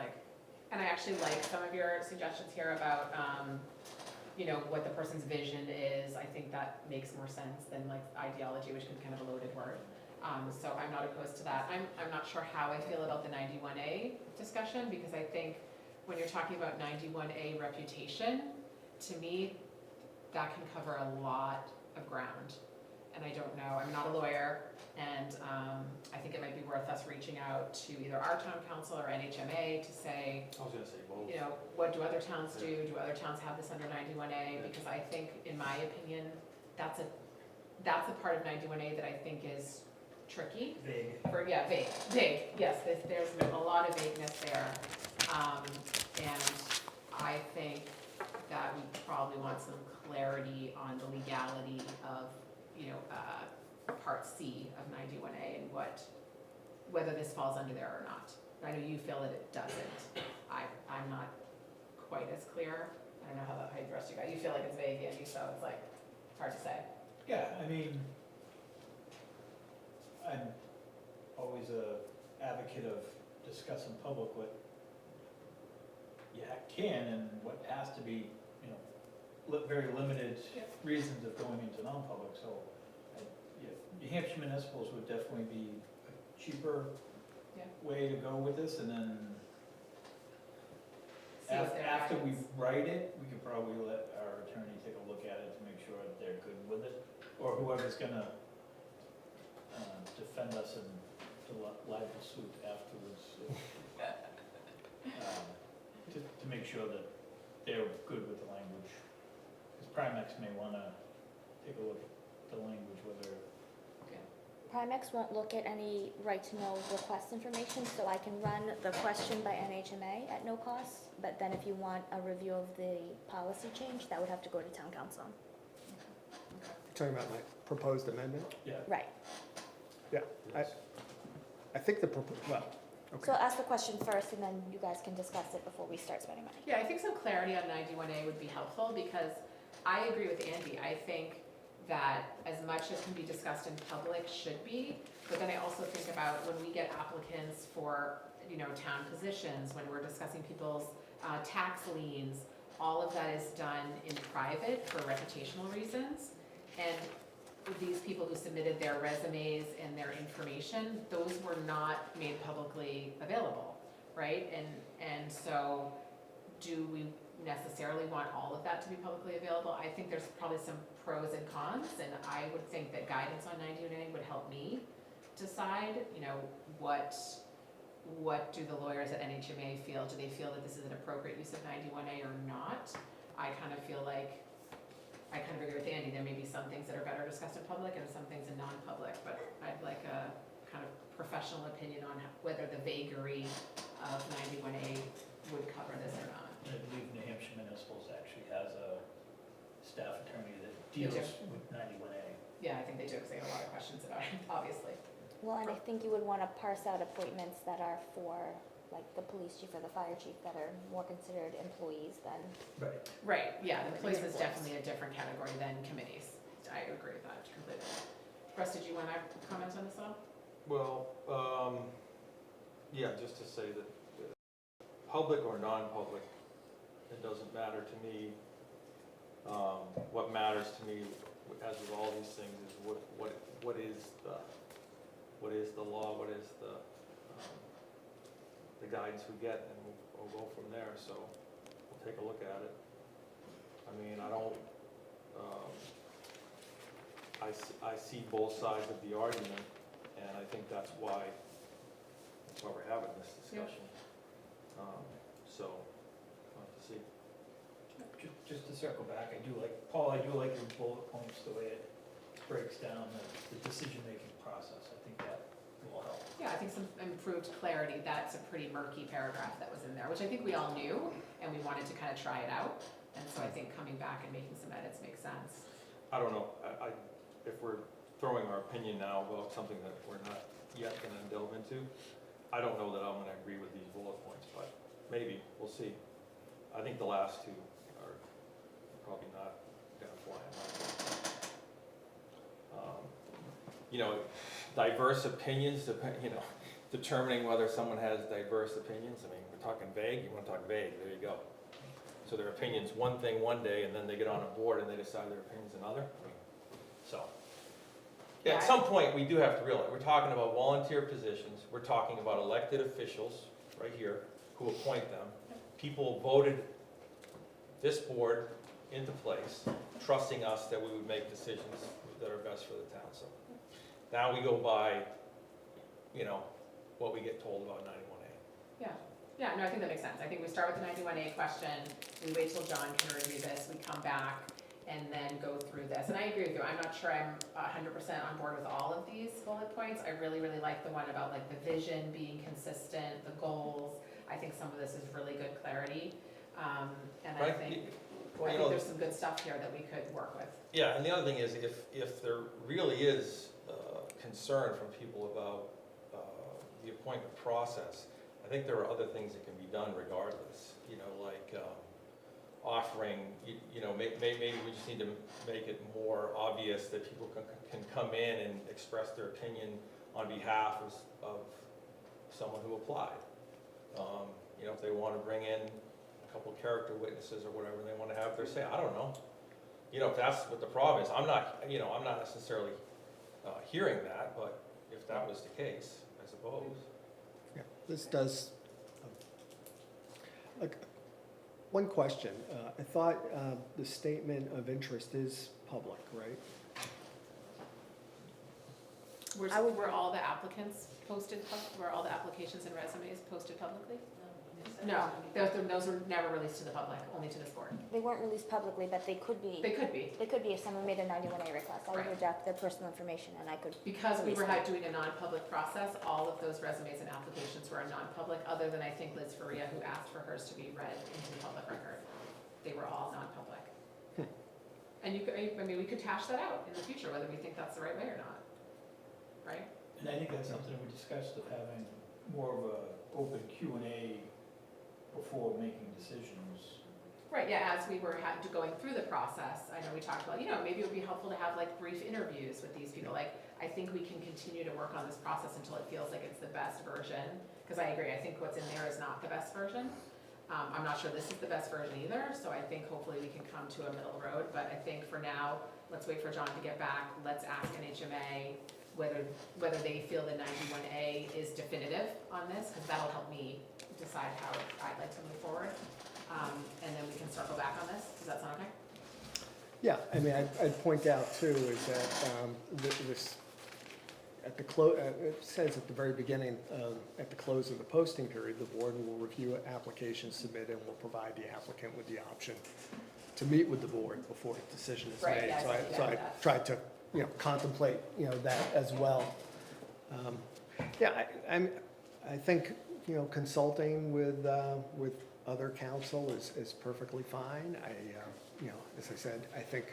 and I actually like some of your suggestions here about, what the person's vision is. I think that makes more sense than ideology, which can be kind of a loaded word. So I'm not opposed to that. I'm not sure how I feel about the 91A discussion, because I think when you're talking about 91A reputation, to me, that can cover a lot of ground. And I don't know, I'm not a lawyer, and I think it might be worth us reaching out to either our town council or NHMA to say,
I was gonna say both.
what do other towns do? Do other towns have this under 91A? Because I think, in my opinion, that's a part of 91A that I think is tricky.
Vague.
Vague, yes, there's a lot of vagueness there. And I think that we probably want some clarity on the legality of, Part C of 91A and whether this falls under there or not. I know you feel that it doesn't. I'm not quite as clear. I don't know how the rest of you guys, you feel like it's vague, Andy, so it's hard to say.
Yeah, I mean, I'm always a advocate of discussing public what you can and what has to be, very limited
Yep.
reasons of going into non-public, so New Hampshire municipals would definitely be a cheaper
Yeah.
way to go with this, and then
See if they're
after we
guidance.
write it, we could probably let our attorney take a look at it to make sure that they're good with it, or whoever's gonna defend us in the libel suit afterwards. To make sure that they're good with the language. Because Primex may wanna take a look at the language, whether,
Primex won't look at any right-to-know request information, so I can run the question by NHMA at no cost, but then if you want a review of the policy change, that would have to go to town council.
Talking about my proposed amendment?
yeah.
Right,
I think
so
okay.
I'll ask the question first, and then you guys can discuss it before we start spending money.
Yeah, I think some clarity on 91A would be helpful, because I agree with Andy. I think that as much as can be discussed in public should be, but then I also think about when we get applicants for, town positions, when we're discussing people's tax liens, all of that is done in private for reputational reasons. And these people who submitted their resumes and their information, those were not made publicly available, right? And so do we necessarily want all of that to be publicly available? I think there's probably some pros and cons, and I would think that guidance on 91A would help me decide, what do the lawyers at NHMA feel? Do they feel that this is an appropriate use of 91A or not? I kind of agree with Andy, there may be some things that are better discussed in public and some things in non-public, but I'd like a kind of professional opinion on whether the vagary of 91A would cover this or not.
I believe New Hampshire Municipals actually has a staff attorney that
You
deals
do?
with 91A.
Yeah, I think they do, because they have a lot of questions about it, obviously.
Well, and I think you would want to parse out appointments that are for, like, the police chief or the fire chief that are more considered employees than,
Right.
Right, yeah, the police is
Uniforms.
definitely a different category than committees. I agree with that completely. Russ, did you want to comment on this at all?
Well, yeah, just to say that public or non-public, it doesn't matter to me. What matters to me, as with all these things, is what is the law, what is the guidance we get, and we'll go from there. So we'll take a look at it. I mean, I don't, I see both sides of the argument, and I think that's why we're having this discussion. So, we'll have to see.
Just to circle back, Paul, I do like your bullet points, the way it breaks down the decision-making process. I think that will help.
Yeah, I think some improved clarity. That's a pretty murky paragraph that was in there, which I think we all knew, and we wanted to kind of try it out. And so I think coming back and making some edits makes sense.
I don't know, if we're throwing our opinion now about something that we're not yet gonna delve into, I don't know that I'm gonna agree with these bullet points, but maybe, we'll see. I think the last two are probably not gonna fly in my opinion. You know, diverse opinions, determining whether someone has diverse opinions. I mean, we're talking vague, you wanna talk vague, there you go. So their opinion's one thing one day, and then they get on a board and they decide their opinion's another. I mean, so, yeah, at some point, we do have to realize, we're talking about volunteer positions, we're talking about elected officials, right here, who appoint them. People voted this board into place, trusting us that we would make decisions that are best for the town. So now we go by, what we get told about 91A.
Yeah, no, I think that makes sense. I think we start with the 91A question, we wait till John can review this, we come back and then go through this. And I agree with you, I'm not sure I'm 100% on board with all of these bullet points. I really, really like the one about like the vision being consistent, the goals. I think some of this is really good clarity. And I
Right.
think
Well,
there's some good stuff here that we could work with.
Yeah, and the other thing is, if there really is concern from people about the appointment process, I think there are other things that can be done regardless, like offering, maybe we just need to make it more obvious that people can come in and express their opinion on behalf of someone who applied. If they want to bring in a couple of character witnesses or whatever, they want to have their say, I don't know. If that's what the problem is, I'm not necessarily hearing that, but if that was the case, I suppose.
Yeah, this does, one question. I thought the statement of interest is public, right?
Were all the applicants posted, were all the applications and resumes posted publicly? No, those were never released to the public, only to this board.
they weren't released publicly, but they could be.
They could be,
They could be if someone made a 91A request. I would
Right.
redact their personal information and I could,
because we were doing a non-public process, all of those resumes and applications were a non-public, other than I think Liz Faria, who asked for hers to be read into the public record. They were all non-public. And we could hash that out in the future, whether we think that's the right way or not, right?
And I think that's something we discussed, of having more of a open Q&A before making decisions.
Right, yeah, as we were going through the process, I know we talked about, maybe it would be helpful to have like brief interviews with these people. Like, I think we can continue to work on this process until it feels like it's the best version. Because I agree, I think what's in there is not the best version. I'm not sure this is the best version either, so I think hopefully we can come to a middle road. But I think for now, let's wait for John to get back. Let's ask NHMA whether they feel the 91A is definitive on this, because that'll help me decide how I'd like to move forward. And then we can circle back on this. Does that sound okay?
Yeah, I mean, I'd point out too is that this, at the it says at the very beginning, at the close of the posting period, the board will review applications submitted and will provide the applicant with the option to meet with the board before a decision is
Right,
made.
yeah,
So I tried to, contemplate, that as well. I think, consulting with other counsel is perfectly fine. As I said, I think,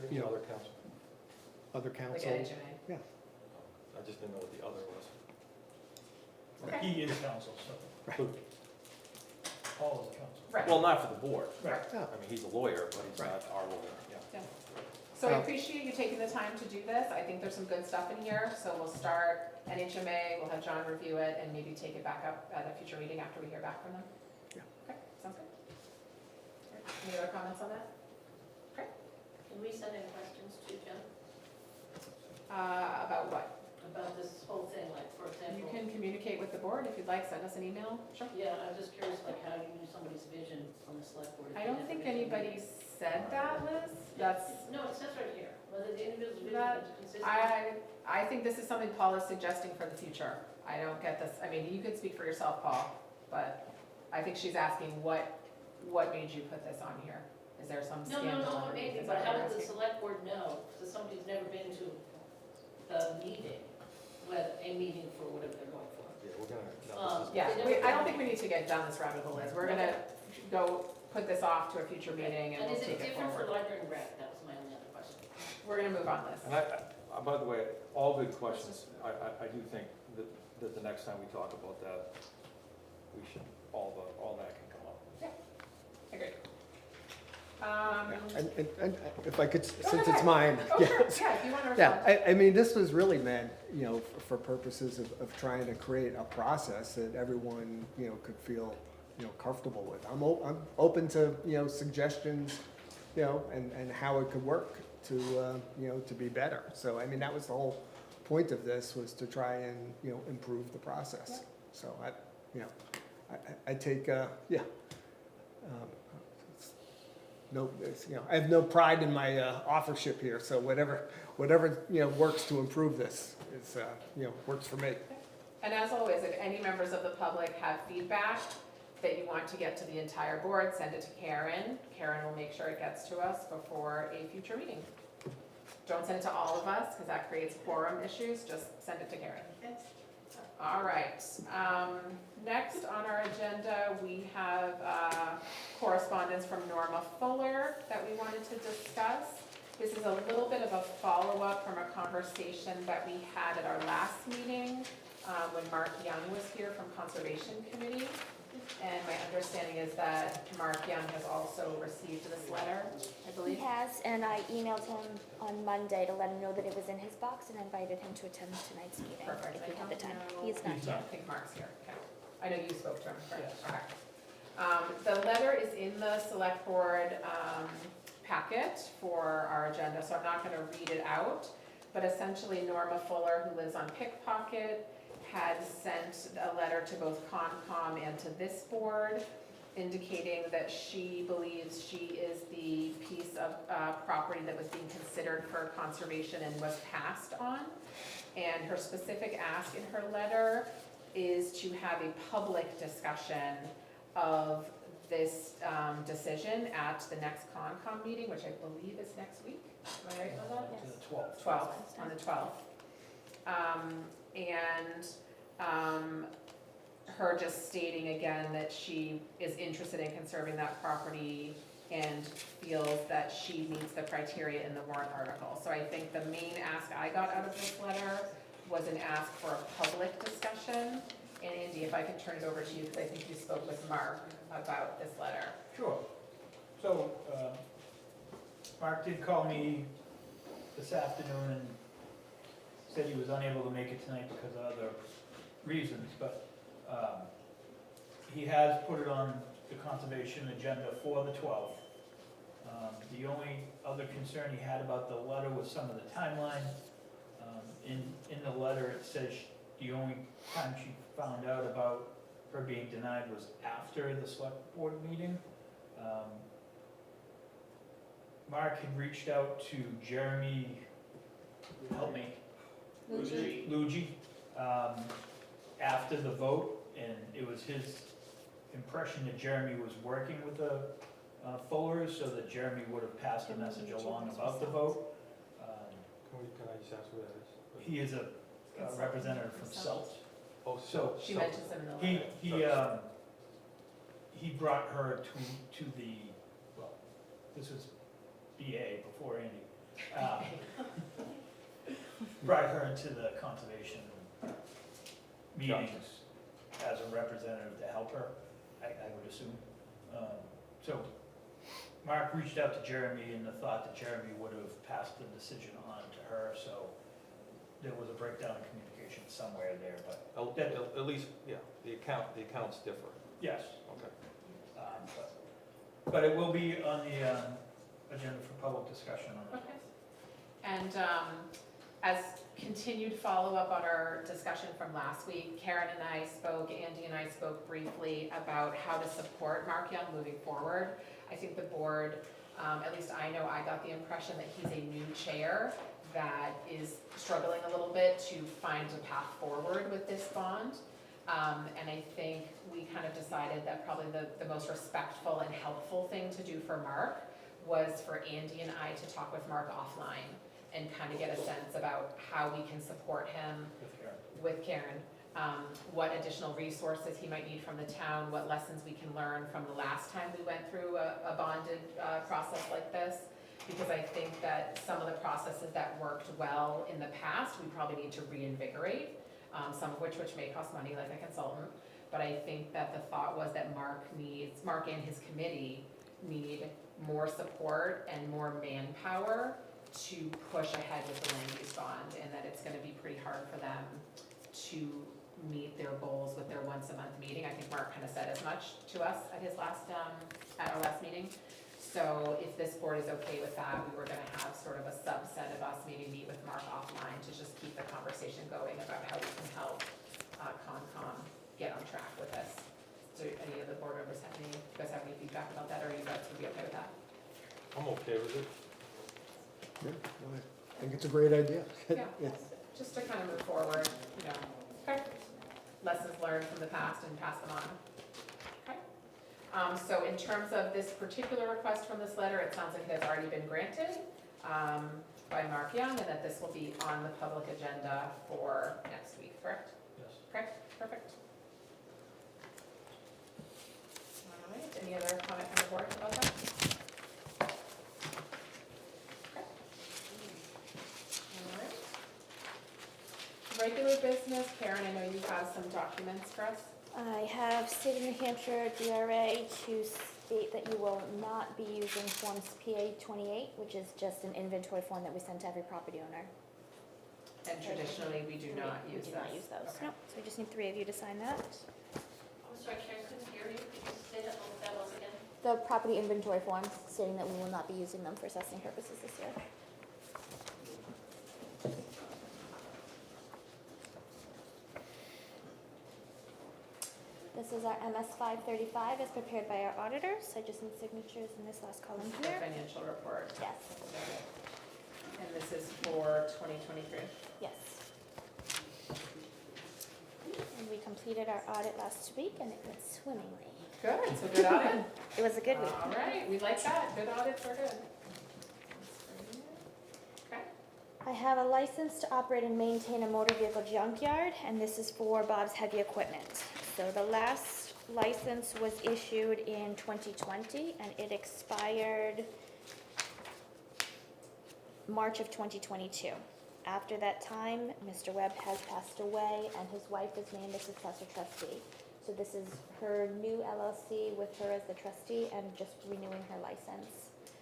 Any other council?
other
like
council.
NHMA.
I just didn't know what the other was.
Okay.
He is counsel, so. Paul is counsel.
Right.
Well, not for the board.
Right.
Yeah.
I mean, he's a lawyer, but he's
Right.
not our lawyer, yeah.
So I appreciate you taking the time to do this. I think there's some good stuff in here, so we'll start NHMA, we'll have John review it, and maybe take it back up at a future meeting after we hear back from them.
Yeah.
Okay, sounds good. All right, any other comments on that?
Can we send in questions to Jen
About what?
about this whole thing, like, for
You
example?
can communicate with the board if you'd like, send us an email. Sure.
Yeah, I'm just curious, like, how you knew somebody's vision on the select board. if
I
they
don't
never
think
been to a
anybody
meeting.
said that, Liz. That's,
No, it says right here, whether the individual's vision
That-
is consistent.
I think this is something Paul is suggesting for the future. I don't get this, I mean, you could speak for yourself, Paul, but I think she's asking what made you put this on here? Is there some
No,
scandal?
no,
underneath?
maybe,
Is
but
that
how
what you're
does the
asking?
select board know, because somebody's never been to the meeting, whether, a meeting for whatever they're going for.
Yeah, we're gonna, no, this is.
Yeah, I don't think we need to get down this rabbit hole, Liz. We're gonna go put this off to a future meeting and
And
we'll
is it
take it
different for
forward.
library and rec? That was my only other question.
We're gonna move on, Liz.
And by the way, all good questions. I do think that the next time we talk about that, we should, all that can come up.
Agreed.
And if I could,
Go
since
ahead.
it's mine.
Oh,
yeah.
sure, yeah, if you wanna
Yeah,
respond.
I mean, this was really meant, you know, for purposes of trying to create a process that everyone, you know, could feel, you know, comfortable with. I'm open to, you know, suggestions, you know, and how it could work to, you know, to be better. So, I mean, that was the whole point of this, was to try and, you know, improve the process. So you know, I take, yeah. No, you know, I have no pride in my authorship here, so whatever, you know, works to improve this is, you know, works for me.
And as always, if any members of the public have feedback that you want to get to the entire board, send it to Karen. Karen will make sure it gets to us before a future meeting. Don't send it to all of us, because that creates quorum issues, just send it to Karen. All right, next on our agenda, we have correspondence from Norma Fuller that we wanted to discuss. This is a little bit of a follow-up from a conversation that we had at our last meeting when Mark Young was here from Conservation Committee. And my understanding is that Mark Young has also received this letter, I
He
believe.
has, and I emailed him on Monday to let him know that it was in his box and invited him to attend tonight's meeting
Perfect.
if he had the time.
I don't
He is not
He's
here.
I think Mark's here, okay. I know you spoke to him, correct?
Yes.
Okay. The letter is in the select board packet for our agenda, so I'm not gonna read it out. But essentially Norma Fuller, who lives on Pickpocket, had sent a letter to both Concom and to this board indicating that she believes she is the piece of property that was being considered for conservation and was passed on. And her specific ask in her letter is to have a public discussion of this decision at the next Concom meeting, which I believe is next week. Am I right on that?
To the 12th.
12th, on the 12th. Her just stating again that she is interested in conserving that property and feels that she meets the criteria in the warrant article. So I think the main ask I got out of this letter was an ask for a public discussion. And Andy, if I can turn it over to you, because I think you spoke with Mark about this letter.
Sure. So, Mark did call me this afternoon and said he was unable to make it tonight because of other reasons, but he has put it on the conservation agenda for the 12th. The only other concern he had about the letter was some of the timeline. In the letter, it says the only time she found out about her being denied was after the select board meeting. Mark had reached out to Jeremy, help me, Luigi, after the vote, and it was his impression that Jeremy was working with the Fullers, so that Jeremy would have passed the message along about the vote.
Can I just ask who that is?
He is a representative from Selt.
Oh,
So
She mentions him in the
he,
letter.
he brought her to the, well, this was BA before Andy. brought her into the conservation meetings as a representative to help her, I would assume. So Mark reached out to Jeremy in the thought that Jeremy would have passed the decision on to her, so there was a breakdown in communication somewhere there, but
At least, yeah, the accounts differ.
yes.
Okay.
But it will be on the agenda for public discussion on it.
Okay. And as continued follow-up on our discussion from last week, Karen and I spoke, Andy and I spoke briefly about how to support Mark Young moving forward. I think the board, at least I know I got the impression that he's a new chair that is struggling a little bit to find a path forward with this bond. And I think we kind of decided that probably the most respectful and helpful thing to do for Mark was for Andy and I to talk with Mark offline and kind of get a sense about how we can support him with Karen. What additional resources he might need from the town, what lessons we can learn from the last time we went through a bonded process like this. Because I think that some of the processes that worked well in the past, we probably need to reinvigorate, some of which may cost money, like a consultant. But I think that the thought was that Mark and his committee need more support and more manpower to push ahead with the land use bond, and that it's gonna be pretty hard for them to meet their goals with their once-a-month meeting. I think Mark kind of said as much to us at our last meeting. So if this board is okay with that, we were gonna have sort of a subset of us maybe meet with Mark offline to just keep the conversation going about how we can help Concom get on track with this. Do any of the board members have any feedback about that, or you guys would be okay with that?
I'm okay with it.
Yeah, no, I think it's a great idea.
Yeah,
It's-
just to kind of move forward, okay. Lessons learned from the past and pass them on. Okay. So in terms of this particular request from this letter, it sounds like it has already been granted by Mark Young, and that this will be on the public agenda for next week, correct?
Yes.
Correct, perfect. All right, any other comment from the board about that? Okay. All right. Regular business, Karen, I know you have some documents for us.
I have State of New Hampshire DRA to state that you will not be using forms PA 28, which is just an inventory form that we send to every property owner.
And traditionally, we do not use
We do not
those.
use those.
Okay.
No, so we just need 3 of you to sign that.
I'm sorry, Karen, couldn't hear you. Could you say that was again?
The property inventory forms stating that we will not be using them for assessing purposes this year. This is our MS 535 as prepared by our auditors. I just need signatures in this last column
The
here.
financial report.
Yes,
And this is for 2023.
yes. And we completed our audit last week and it went swimmingly.
Good, so good audit.
It was a good week.
All right, we like that. Good audits are good. Okay.
I have a license to operate and maintain a motor vehicle junkyard, and this is for Bob's Heavy Equipment. So the last license was issued in 2020, and it expired March of 2022. After that time, Mr. Webb has passed away, and his wife is named the successor trustee. So this is her new LLC with her as the trustee, and just renewing her license.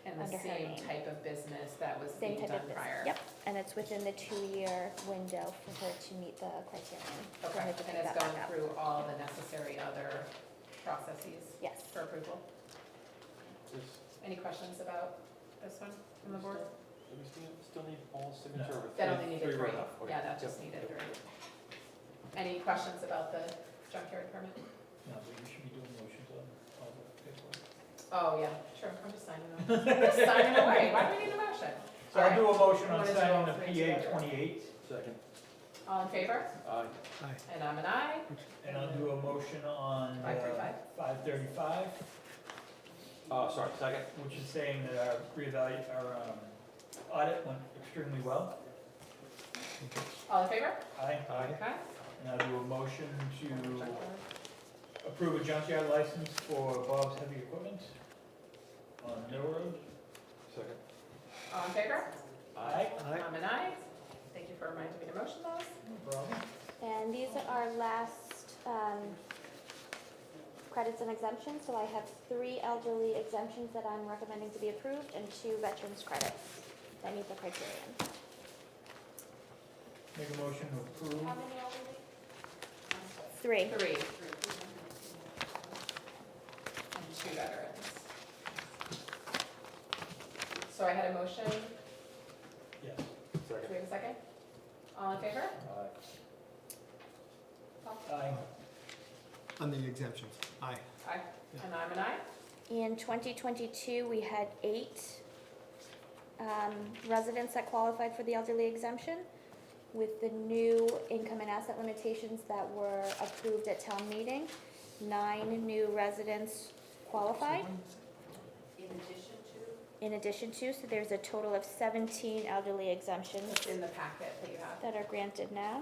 And the
Under her
same
name.
type of business that was
Same
being
type
done
of business.
prior.
Yep, and it's within the 2-year window for her to meet the criterion. for
Okay,
her to
and
pick
it's
that
gone
back up.
through all the necessary other processes
Yes.
for approval. Any questions about this one from the board?
Do we still need all signature? or
That only needed 3.
were enough? Okay.
Yeah, that just needed 3. Any questions about the junkyard permit?
No, but you should be doing motions on all the paperwork.
Oh, yeah, sure, I'm just signing them. I'm just signing away, why do we need a motion?
So I'll do a motion
You
on
wanna do
signing
all
the
3
PA
together?
28,
Second.
All in favor?
Aye.
And I'm an aye.
and I'll do a motion on
535.
535,
Sorry, second?
which is saying that our audit went extremely well.
All in favor?
Aye.
Okay.
And I'll do a motion to approve a junkyard license for Bob's Heavy Equipment on Mill Road.
Second.
All in favor?
Aye.
Aye.
I'm an aye. Thank you for reminding me to motion those.
No problem.
And these are our last credits and exemptions. So I have 3 elderly exemptions that I'm recommending to be approved and 2 veterans credits that meet the criterion.
Make a motion to approve.
How many elderly? 3.
3. And 2 veterans. So I had a motion, do
Yes.
we have a second? All in favor?
Aye.
On the exemptions, aye.
Aye. And I'm an aye.
In 2022, we had 8 residents that qualified for the elderly exemption. With the new income and asset limitations that were approved at town meeting, 9 new residents qualified. In addition to, so there's a total of 17 elderly exemptions
It's in the packet that you have.
that are granted now.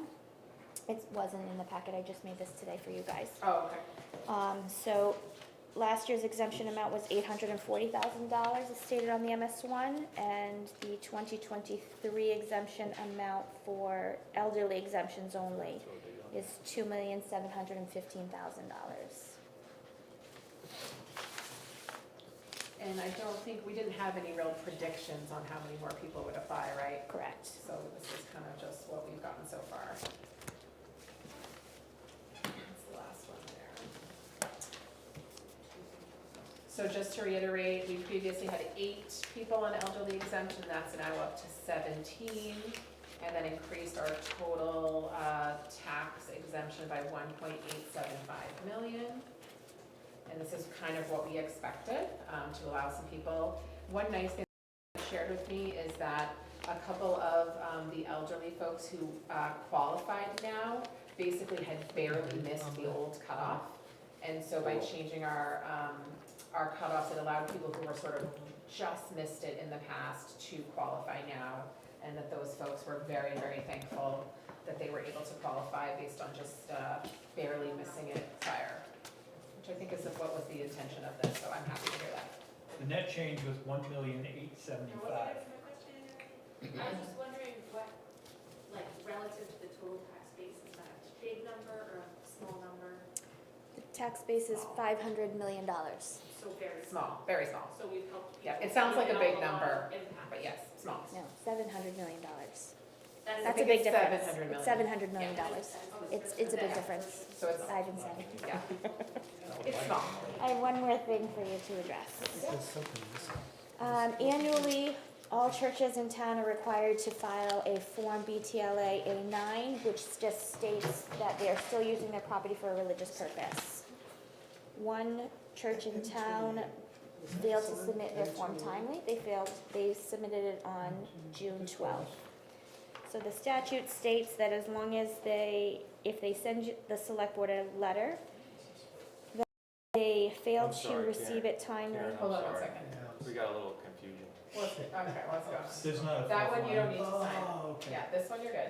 It wasn't in the packet, I just made this today for you guys.
Oh, okay.
So last year's exemption amount was $840,000 as stated on the MS1, and the 2023 exemption amount for elderly exemptions only is $2,715,000.
And I don't think, we didn't have any real predictions on how many more people would apply, right?
Correct.
So this is kind of just what we've gotten so far. That's the last one there. So just to reiterate, we previously had 8 people on elderly exemption, that's now up to 17. And then increased our total tax exemption by 1.875 million. And this is kind of what we expected, to allow some people. One nice thing that shared with me is that a couple of the elderly folks who qualified now basically had barely missed the old cutoff. And so by changing our cutoffs, it allowed people who were sort of just missed it in the past to qualify now. And that those folks were very, very thankful that they were able to qualify based on just barely missing it prior. Which I think is what was the intention of this, so I'm happy to hear that.
The net change was $1,875,000.
I was just wondering what, like, relative to the total tax base, is that a big number or a small number?
The tax base is $500 million.
So very
Small, very small,
So we've helped people.
Yeah, it sounds like a big
without
number,
impact.
but yes, small.
No, $700 million.
That's
That's a
think
big
it's
difference.
700 million.
It's $700 million.
Yeah.
It's a big difference.
So it's,
I didn't say.
yeah. It's small.
I have one more thing for you to address.
There's something missing.
Annually, all churches in town are required to file a Form BTLA A9, which just states that they are still using their property for a religious purpose. One church in town failed to submit their form timely. They submitted it on June 12th. So the statute states that as long as if they send the select board a letter, that they failed
I'm
to
sorry,
receive it timely.
Karen, I'm
Hold on one
sorry.
second.
We got a little confusion.
Okay, let's go.
There's not a.
That one you don't need to sign.
Oh, okay.
Yeah, this one you're good.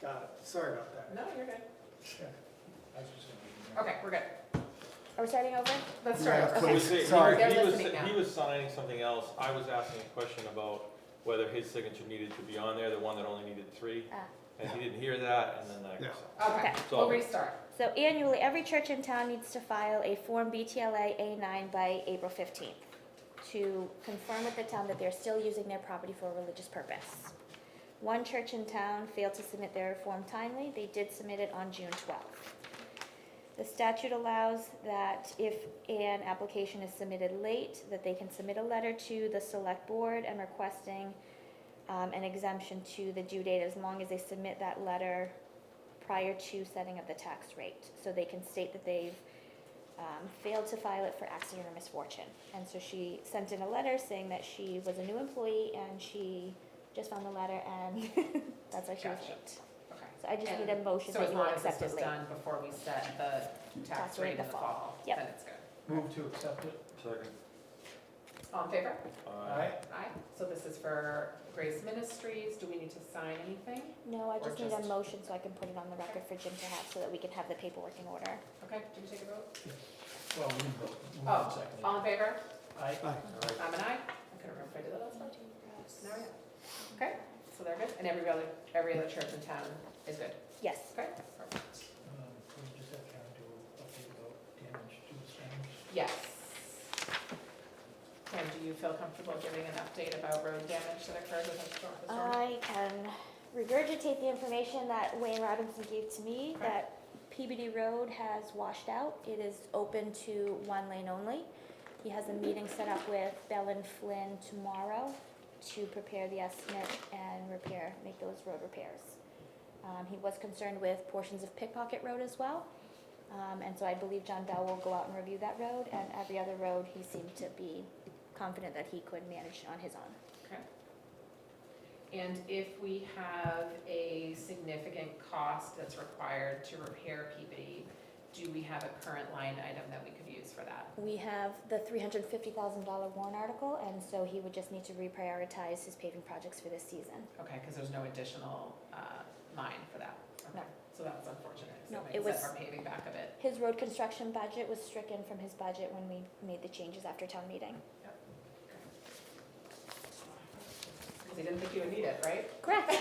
Got it. Sorry about that.
No, you're good.
I was just gonna-
Okay, we're good.
Are we starting over?
Let's start
Yeah,
over.
He was saying-
Sorry.
They're
He was,
listening now.
he was signing something else. I was asking a question about whether his signature needed to be on there, the one that only needed 3.
Ah.
And he didn't hear that, and then I
Yeah.
guess.
Okay,
So-
we'll restart.
So annually, every church in town needs to file a Form BTLA A9 by April 15th to confirm with the town that they're still using their property for a religious purpose. One church in town failed to submit their form timely. They did submit it on June 12th. The statute allows that if an application is submitted late, that they can submit a letter to the select board and requesting an exemption to the due date as long as they submit that letter prior to setting of the tax rate. So they can state that they've failed to file it for accident or misfortune. And so she sent in a letter saying that she was a new employee and she just found the letter and that's why she was
Gotcha.
late.
Okay.
So I just
And
need a motion
So
that
as
you will
long as this
accept
was
it late.
done before we set the tax rate in the fall,
Yep.
then it's good.
Move to accept it.
Second.
All in favor?
Aye.
Aye. So this is for Grace Ministries. Do we need to sign anything?
No, I
Or
just need a
just-
motion so I can put it on the record for Jim to have so that we can have the paperwork in order.
Okay, did we take a vote?
Well, we can vote. Move
Oh,
and second.
all in favor?
Aye.
Aye.
I'm an aye. I couldn't remember if I did that last time. No, yeah. Okay, So they're good, and every other church in town is good,
Yes.
okay? Perfect.
Can we just have Karen do an update about damage to the stands?
Yes. Ken, do you feel comfortable giving an update about road damage that occurred with the storm?
I can regurgitate the information that Wayne Robinson gave to me,
Okay.
that PBD Road has washed out. It is open to one lane only. He has a meeting set up with Bell and Flynn tomorrow to prepare the estimate and make those road repairs. He was concerned with portions of Pickpocket Road as well. And so I believe John Bell will go out and review that road, and every other road he seemed to be confident that he could manage on his own.
Okay. And if we have a significant cost that's required to repair Peabody, do we have a current line item that we could use for that?
We have the $350,000 warrant article, and so he would just need to reprioritize his paving projects for this season.
Okay, because there's no additional line for that.
No.
Okay, so that's unfortunate. So
No,
it
it
makes
was-
our paving back a bit.
His road construction budget was stricken from his budget when we made the changes after town meeting.
Because he didn't think you would need it, right?
Correct.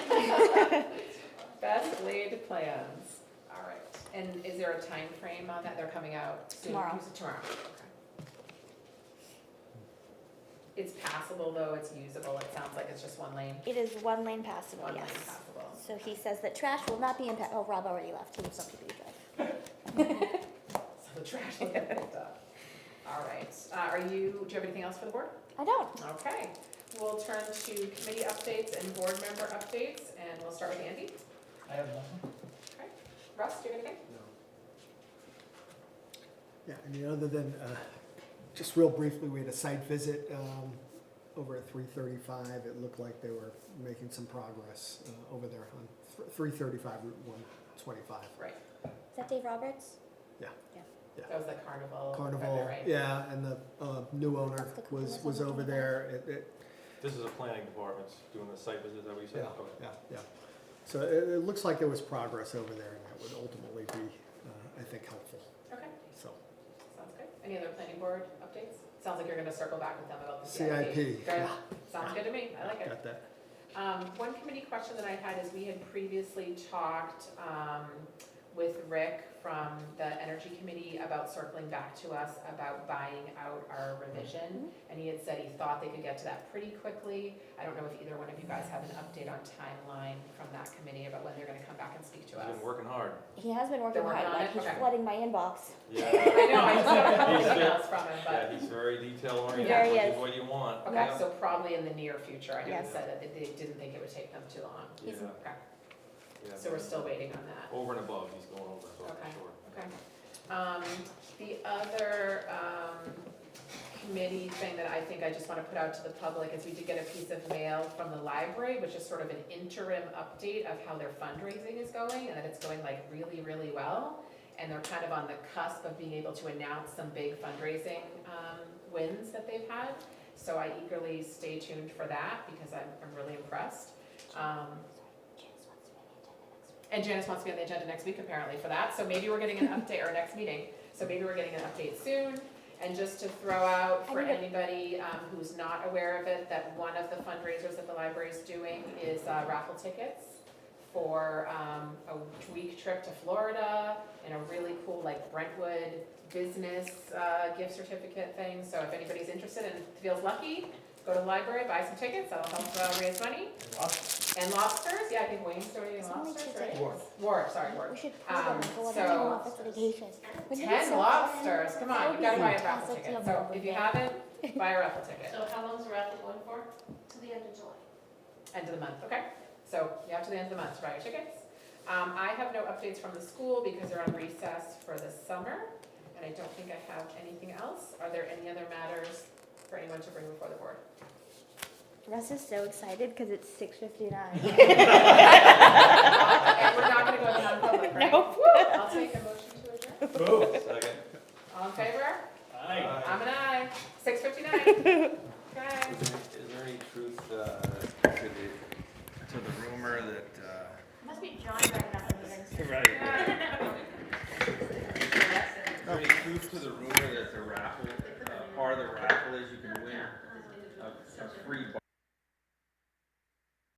Best laid plans. All right. And is there a time frame on that? They're coming out soon?
Tomorrow.
Tomorrow, okay. It's passable though, it's usable, it sounds like it's just one lane?
It is one lane passable,
One lane
yes.
passable.
So he says that trash will not be impacted. Oh, Rob already left. He lives on PBD Drive.
So the trash will get picked up. All right. Do you have anything else for the board?
I don't.
Okay. We'll turn to committee updates and board member updates, and we'll start with Andy.
I have nothing.
Okay. Russ, do you have anything?
Yeah, I mean, other than, just real briefly, we had a site visit over at 335. It looked like they were making some progress over there on 335 Route 125.
Right.
Is that Dave Roberts?
That was the carnival.
Carnival,
right?
yeah, and the new owner
That's the cool
was
one.
over there.
This is a planning department doing the site visit that we said?
Yeah,
Okay.
yeah. So it looks like there was progress over there, and that would ultimately be, I think, helpful,
Okay,
so.
sounds good. Any other planning board updates? Sounds like you're gonna circle back with them about the
CIP.
CIP. Good.
Yeah.
Sounds good to me. I like it.
Got that.
One committee question that I had is we had previously talked with Rick from the Energy Committee about circling back to us about buying out our revision. And he had said he thought they could get to that pretty quickly. I don't know if either one of you guys have an update on timeline from that committee about when they're gonna come back and speak to
He's
us.
been working hard.
He has been working
They're working
hard.
on
Like,
it?
he's
Okay.
flooding my inbox.
Yeah.
I know, I just got a couple
He's very-
emails from him,
Yeah,
but,
he's very detail oriented,
There he
which
is.
is what you want.
okay,
Yeah.
so probably in the near future. I know he
Yes.
said that they didn't think it would take them too long.
Yeah.
Okay,
Yeah.
so we're still waiting on that.
Over and above, he's going over, so
Okay.
for sure.
Okay. The other committee thing that I think I just want to put out to the public is we did get a piece of mail from the library, which is sort of an interim update of how their fundraising is going, and that it's going like really, really well. And they're kind of on the cusp of being able to announce some big fundraising wins that they've had. So I eagerly stay tuned for that because I'm really impressed. And Janice wants to be on the agenda next week apparently for that, so maybe we're getting an update, or next meeting, so maybe we're getting an update soon. And just to throw out for anybody who's not aware of it, that one of the fundraisers that the library is doing is raffle tickets for a week trip to Florida and a really cool like Brentwood business gift certificate thing. So if anybody's interested and feels lucky, go to the library, buy some tickets, that'll help raise money. And lobsters, yeah, I think Wayne's donating
It's only
lobsters,
2
right?
days.
Ward, sorry, Ward.
We should put them for
so-
whatever office litigation. Wouldn't it be
10
so
lobsters,
fun?
come
That
on,
would
you gotta
be
buy a raffle
fantastic
ticket.
to
So
have
if you
over
haven't, buy a raffle ticket.
So how long's the raffle going for?
To the end of July.
End of the month, okay? So you have to the end of the month to buy your tickets. I have no updates from the school because they're on recess for the summer, and I don't think I have anything else. Are there any other matters for anyone to bring before the board?
Russ is so excited because it's 6:59.
And we're not gonna go to non-public, right?
Nope.
I'll take a motion to adjourn.
Move. Second.
All in favor?
Aye.
I'm an aye. 6:59. Okay.
Is there any truth to the rumor that,
Must be John right now.
Right.
is there any truth to the rumor that the raffle, part of the raffle is you can win a free